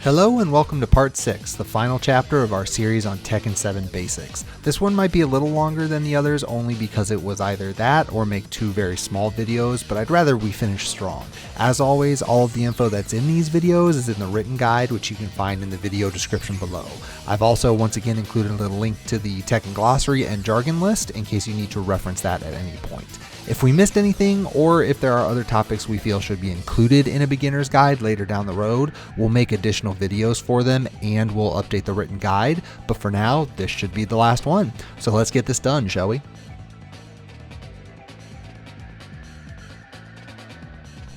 Hello and welcome to part 6, the final chapter of our series on Tekken 7 basics. This one might be a little longer than the others only because it was either that or make 2 very small videos, but I'd rather we finish strong. As always, all of the info that's in these videos is in the written guide, which you can find in the video description below. I've also once again included a link to the Tekken glossary and jargon list in case you need to reference that at any point. If we missed anything, or if there are other topics we feel should be included in a beginner's guide later down the road, we'll make additional videos for them and we'll update the written guide, but for now, this should be the last one. So let's get this done, shall we?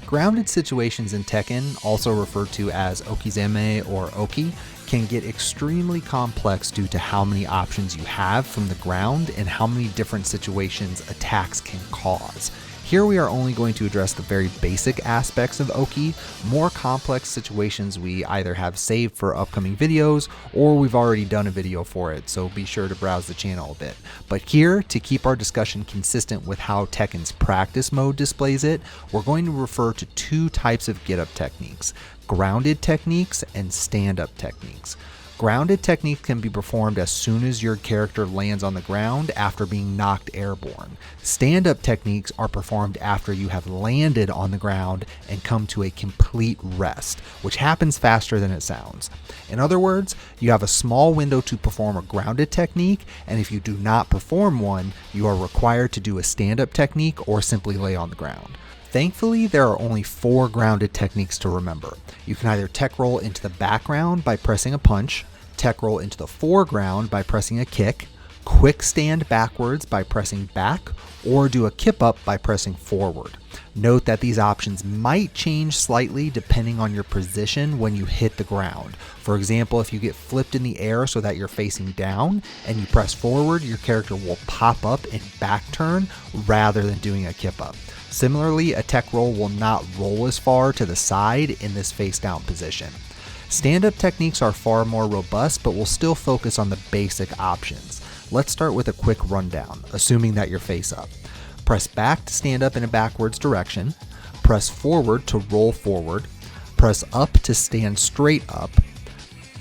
Grounded situations in Tekken, also referred to as okizeme or oki, can get extremely complex due to how many options you have from the ground and how many different situations attacks can cause. Here we are only going to address the very basic aspects of Oki. More complex situations we either have saved for upcoming videos or we've already done a video for it, so be sure to browse the channel a bit. But here, to keep our discussion consistent with how Tekken's practice mode displays it, we're going to refer to 2 types of get-up techniques: grounded techniques and stand-up techniques. Grounded techniques can be performed as soon as your character lands on the ground after being knocked airborne. Stand-up techniques are performed after you have landed on the ground and come to a complete rest, which happens faster than it sounds. In other words, you have a small window to perform a grounded technique, and if you do not perform one, you are required to do a stand-up technique or simply lay on the ground. Thankfully, there are only 4 grounded techniques to remember. You can either tech roll into the background by pressing a punch, tech roll into the foreground by pressing a kick, quick stand backwards by pressing back, or do a kip up by pressing forward. Note that these options might change slightly depending on your position when you hit the ground. For example, if you get flipped in the air so that you're facing down and you press forward, your character will pop up and back turn rather than doing a kip up. Similarly, a tech roll will not roll as far to the side in this face down position. Stand-up techniques are far more robust, but we'll still focus on the basic options. Let's start with a quick rundown, assuming that you're face up. Press back to stand up in a backwards direction, press forward to roll forward, press up to stand straight up,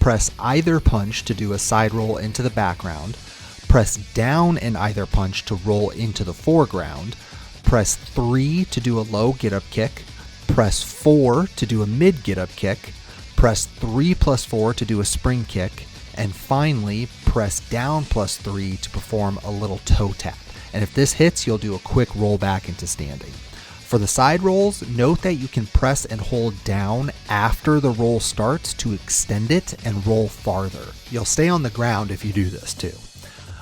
press either punch to do a side roll into the background, press down in either punch to roll into the foreground, press 3 to do a low get-up kick, press 4 to do a mid get-up kick, press 3 plus 4 to do a spring kick, and finally press down plus 3 to perform a little toe tap. And if this hits, you'll do a quick roll back into standing. For the side rolls, note that you can press and hold down after the roll starts to extend it and roll farther. You'll stay on the ground if you do this too.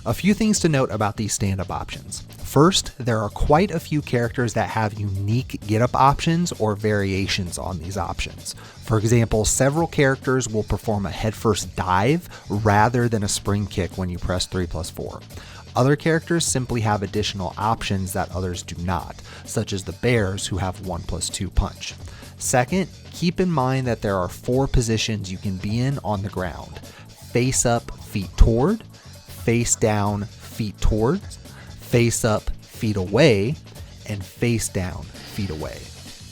A few things to note about these stand-up options. First, there are quite a few characters that have unique get-up options or variations on these options. For example, several characters will perform a headfirst dive rather than a spring kick when you press 3 plus 4. Other characters simply have additional options that others do not, such as the bears who have 1 plus 2 punch. Second, keep in mind that there are 4 positions you can be in on the ground: face up, feet toward, face down, feet towards, face up, feet away, and face down, feet away.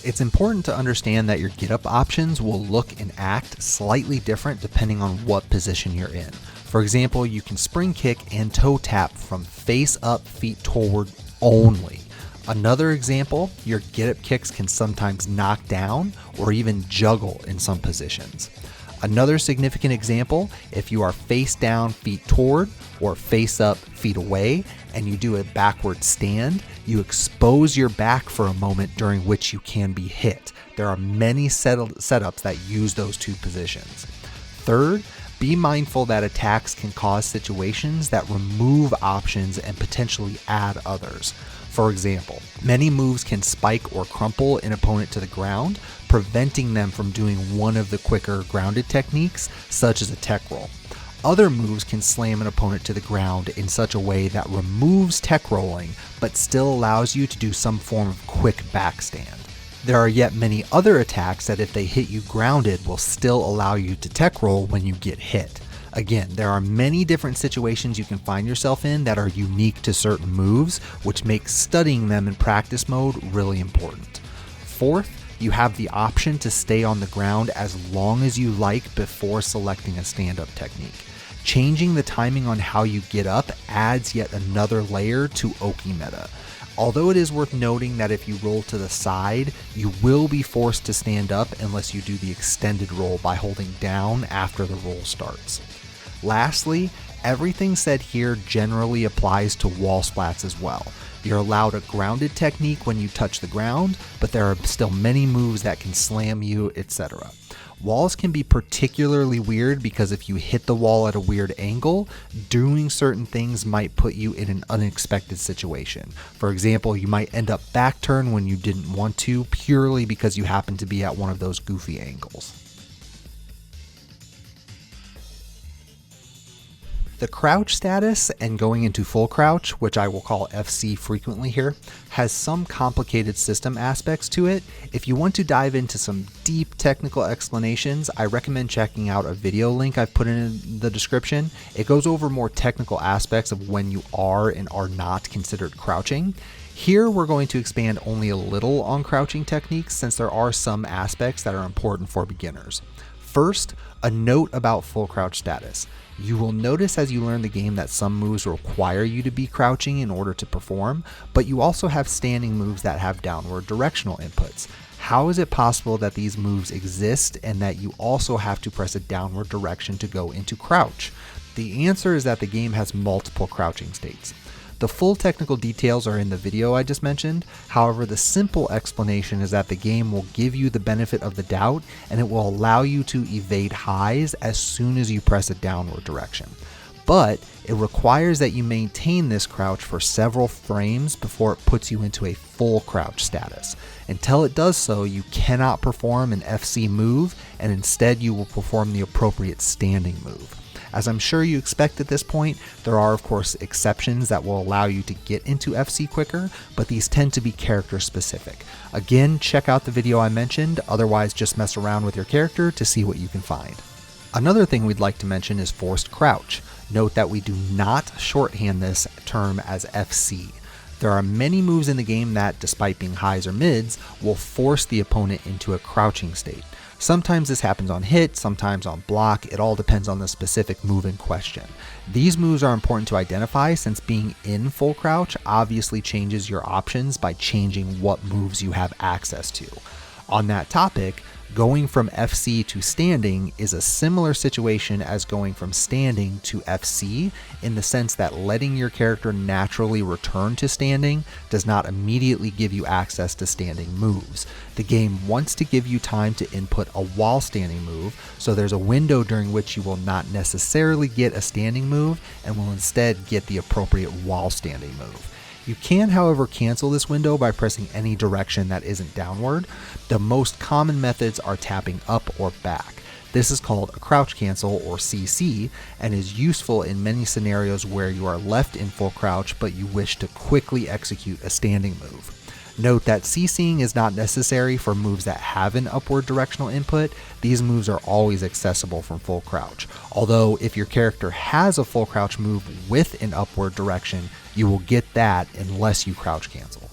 It's important to understand that your get-up options will look and act slightly different depending on what position you're in. For example, you can spring kick and toe tap from face up, feet toward only. Another example, your get-up kicks can sometimes knock down or even juggle in some positions. Another significant example, if you are face down, feet toward, or face up, feet away, and you do a backward stand, you expose your back for a moment during which you can be hit. There are many setups that use those 2 positions. Third, be mindful that attacks can cause situations that remove options and potentially add others. For example, many moves can spike or crumple an opponent to the ground, preventing them from doing one of the quicker grounded techniques, such as a tech roll. Other moves can slam an opponent to the ground in such a way that removes tech rolling, but still allows you to do some form of quick backstand. There are yet many other attacks that if they hit you grounded will still allow you to tech roll when you get hit. Again, there are many different situations you can find yourself in that are unique to certain moves, which makes studying them in practice mode really important. Fourth, you have the option to stay on the ground as long as you like before selecting a stand-up technique. Changing the timing on how you get up adds yet another layer to Oki meta. Although it is worth noting that if you roll to the side, you will be forced to stand up unless you do the extended roll by holding down after the roll starts. Lastly, everything said here generally applies to wall splats as well. You're allowed a grounded technique when you touch the ground, but there are still many moves that can slam you, etc. Walls can be particularly weird because if you hit the wall at a weird angle, doing certain things might put you in an unexpected situation. For example, you might end up back turn when you didn't want to, purely because you happen to be at one of those goofy angles. The crouch status and going into full crouch, which I will call FC frequently here, has some complicated system aspects to it. If you want to dive into some deep technical explanations, I recommend checking out a video link I've put in the description. It goes over more technical aspects of when you are and are not considered crouching. Here we're going to expand only a little on crouching techniques since there are some aspects that are important for beginners. First, a note about full crouch status. You will notice as you learn the game that some moves require you to be crouching in order to perform, but you also have standing moves that have downward directional inputs. How is it possible that these moves exist and that you also have to press a downward direction to go into crouch? The answer is that the game has multiple crouching states. The full technical details are in the video I just mentioned. However, the simple explanation is that the game will give you the benefit of the doubt and it will allow you to evade highs as soon as you press a downward direction. But it requires that you maintain this crouch for several frames before it puts you into a full crouch status. Until it does so, you cannot perform an FC move, and instead you will perform the appropriate standing move. As I'm sure you expect at this point, there are of course exceptions that will allow you to get into FC quicker, but these tend to be character specific. Again, check out the video I mentioned, otherwise just mess around with your character to see what you can find. Another thing we'd like to mention is forced crouch. Note that we do not shorthand this term as FC. There are many moves in the game that, despite being highs or mids, will force the opponent into a crouching state. Sometimes this happens on hit, sometimes on block, it all depends on the specific move in question. These moves are important to identify since being in full crouch obviously changes your options by changing what moves you have access to. On that topic, going from FC to standing is a similar situation as going from standing to FC in the sense that letting your character naturally return to standing does not immediately give you access to standing moves. The game wants to give you time to input a while standing move, so there's a window during which you will not necessarily get a standing move and will instead get the appropriate while standing move. You can, however, cancel this window by pressing any direction that isn't downward. The most common methods are tapping up or back. This is called a crouch cancel or CC and is useful in many scenarios where you are left in full crouch but you wish to quickly execute a standing move. Note that CCing is not necessary for moves that have an upward directional input. These moves are always accessible from full crouch. Although if your character has a full crouch move with an upward direction, you will get that unless you crouch cancel.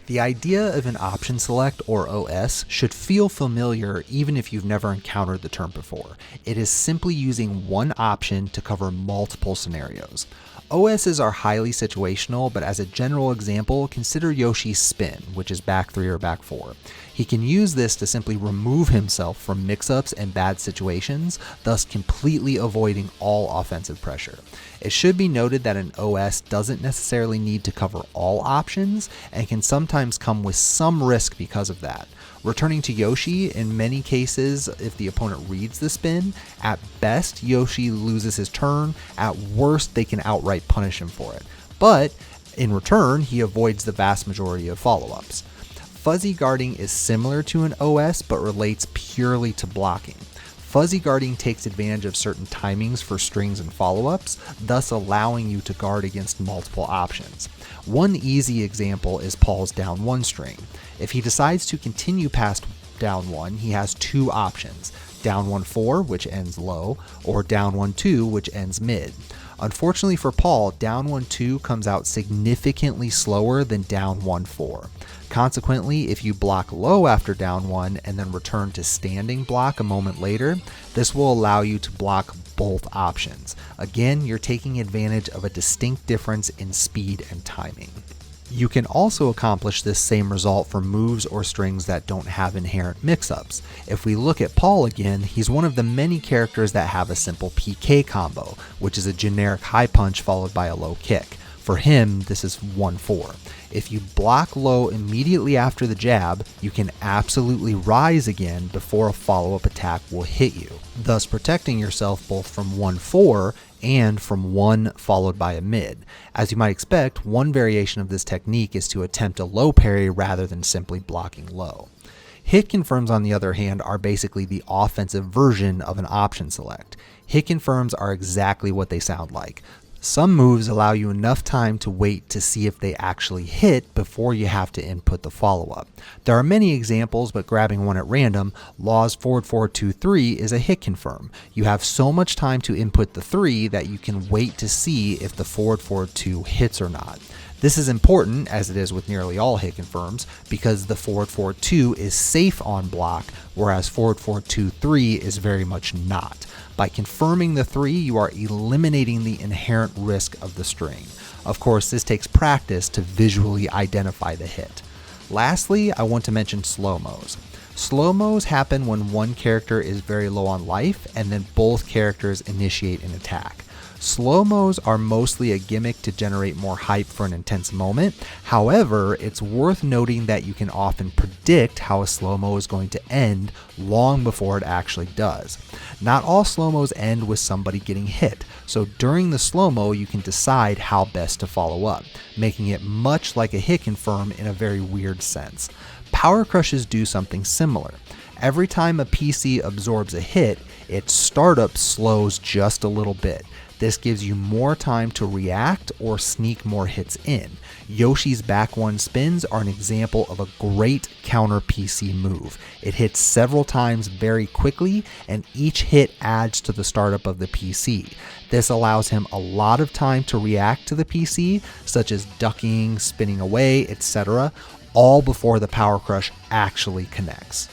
The idea of an option select or OS should feel familiar even if you've never encountered the term before. It is simply using one option to cover multiple scenarios. OSs are highly situational, but as a general example, consider Yoshi's spin, which is back 3 or back 4. He can use this to simply remove himself from mix-ups and bad situations, thus completely avoiding all offensive pressure. It should be noted that an OS doesn't necessarily need to cover all options and can sometimes come with some risk because of that. Returning to Yoshi, in many cases, if the opponent reads the spin, at best Yoshi loses his turn, at worst they can outright punish him for it. But in return, he avoids the vast majority of follow-ups. Fuzzy guarding is similar to an OS but relates purely to blocking. Fuzzy guarding takes advantage of certain timings for strings and follow-ups, thus allowing you to guard against multiple options. One easy example is Paul's down 1 string. If he decides to continue past down 1, he has two options: down 1-4, which ends low, or down 1-2, which ends mid. Unfortunately for Paul, down 1-2 comes out significantly slower than down 1-4. Consequently, if you block low after down 1 and then return to standing block a moment later, this will allow you to block both options. Again, you're taking advantage of a distinct difference in speed and timing. You can also accomplish this same result for moves or strings that don't have inherent mix-ups. If we look at Paul again, he's one of the many characters that have a simple PK combo, which is a generic high punch followed by a low kick. For him, this is 1-4. If you block low immediately after the jab, you can absolutely rise again before a follow-up attack will hit you, thus protecting yourself both from 1-4 and from 1 followed by a mid. As you might expect, one variation of this technique is to attempt a low parry rather than simply blocking low. Hit confirms, on the other hand, are basically the offensive version of an option select. Hit confirms are exactly what they sound like. Some moves allow you enough time to wait to see if they actually hit before you have to input the follow-up. There are many examples, but grabbing one at random, Law's forward 2-3 is a hit confirm. You have so much time to input the 3 that you can wait to see if the forward 2 hits or not. This is important, as it is with nearly all hit confirms, because the forward 2 is safe on block, whereas forward 2-3 is very much not. By confirming the 3, you are eliminating the inherent risk of the string. Of course, this takes practice to visually identify the hit. Lastly, I want to mention slow-mos. Slow-mos happen when one character is very low on life and then both characters initiate an attack. Slow-mos are mostly a gimmick to generate more hype for an intense moment. However, it's worth noting that you can often predict how a slow-mo is going to end long before it actually does. Not all slow-mos end with somebody getting hit, so during the slow-mo you can decide how best to follow up, making it much like a hit confirm in a very weird sense. Power crushes do something similar. Every time a PC absorbs a hit, its startup slows just a little bit. This gives you more time to react or sneak more hits in. Yoshi's back 1 spins are an example of a great counter PC move. It hits several times very quickly, and each hit adds to the startup of the PC. This allows him a lot of time to react to the PC, such as ducking, spinning away, etc., all before the power crush actually connects.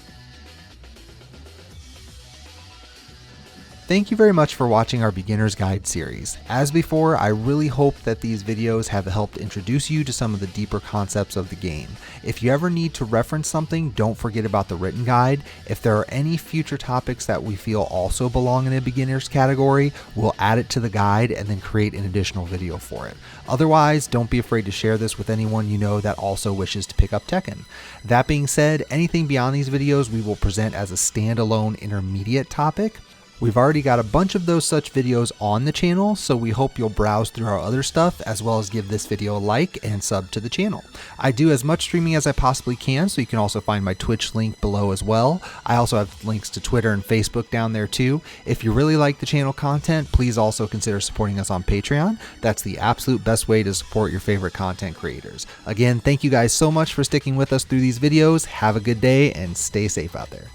Thank you very much for watching our Beginner's Guide series. As before, I really hope that these videos have helped introduce you to some of the deeper concepts of the game. If you ever need to reference something, don't forget about the written guide. If there are any future topics that we feel also belong in a beginner's category, we'll add it to the guide and then create an additional video for it. Otherwise, don't be afraid to share this with anyone you know that also wishes to pick up Tekken. That being said, anything beyond these videos we will present as a standalone intermediate topic. We've already got a bunch of those such videos on the channel, so we hope you'll browse through our other stuff as well as give this video a like and sub to the channel. I do as much streaming as I possibly can, so you can also find my Twitch link below as well. I also have links to Twitter and Facebook down there too. If you really like the channel content, please also consider supporting us on Patreon. That's the absolute best way to support your favorite content creators. Again, thank you guys so much for sticking with us through these videos. Have a good day and stay safe out there.